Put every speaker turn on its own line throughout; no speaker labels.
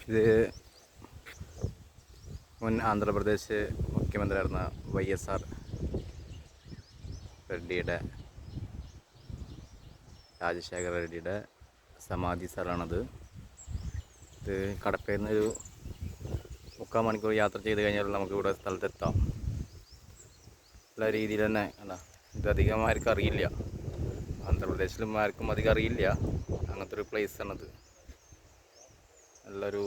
ഇത് മുൻ ആന്ധ്രാപ്രദേശ് മുഖ്യമന്ത്രിയായിരുന്ന YSR റെഡ്ഡിയുടെ, രാജശേഖര റെഡ്ഡിയുടെ സമാധി സ്ഥലമാണത്. ഇത് കടപ്പയിൽ നിന്നൊരു 3/4 മണിക്കൂർ യാത്ര ചെയ്ത് കഴിഞ്ഞാൽ നമുക്ക് ഇവിടെ സ്ഥലത്തെത്താം. നല്ല രീതിയിൽ തന്നെ അല്ല, ഇതധികം ആർക്കും അറിയില്ല, ആന്ധ്രാപ്രദേശിലും ആർക്കും അധികം അറിയില്ല. അങ്ങനത്തെ ഒരു പ്ലേസാണത്. നല്ലൊരു,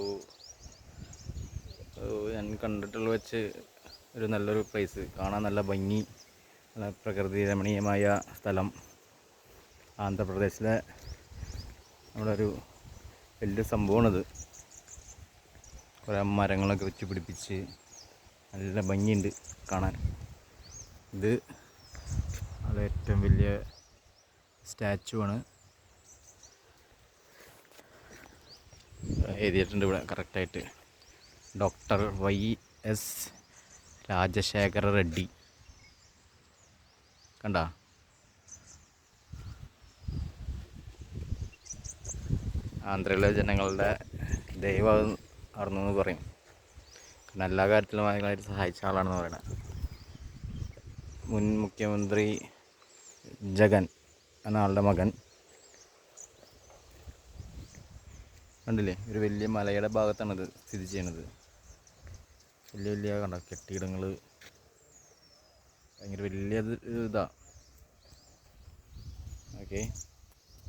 ഞാൻ കണ്ടിട്ടുള്ള വെച്ച് ഒരു നല്ലൊരു പ്ലേസ്, കാണാൻ നല്ല ഭംഗി, നല്ല പ്രകൃതി രമണീയമായ സ്ഥലം. ആന്ധ്രാപ്രദേശിലെ നമ്മുടെ ഒരു വലിയ സംഭവമാണിത്. കുറേ മരങ്ങളൊക്കെ വെച്ച് പിടിപ്പിച്ച് നല്ല ഭംഗിയുണ്ട് കാണാൻ. ഇത് അത് ഏറ്റവും വലിയ സ്റ്റാച്ചു ആണ്. എഴുതിയിട്ടുണ്ട് ഇവിടെ കറക്റ്റായിട്ട്, ഡോക്ടർ YS രാജശേഖര റെഡ്ഡി. കണ്ട, ആന്ധ്രയിലെ ജനങ്ങളുടെ ദൈവം ആർന്നു പറയും. കാരണം എല്ലാ കാര്യത്തിലും ഭയങ്കരമായിട്ട് സഹായിച്ച ആളാണെന്ന് പറയണത്. മുൻ മുഖ്യമന്ത്രി ജഗൻ എന്ന ആളുടെ മകൻ. കണ്ടില്ലേ, ഒരു വലിയ മലയുടെ ഭാഗത്താണിത് സ്ഥിതി ചെയ്യുന്നത്. വലിയ വലിയ കണ്ട കെട്ടിടങ്ങൾ, ഭയങ്കര വലിയ ഇതാ. ഓക്കെ.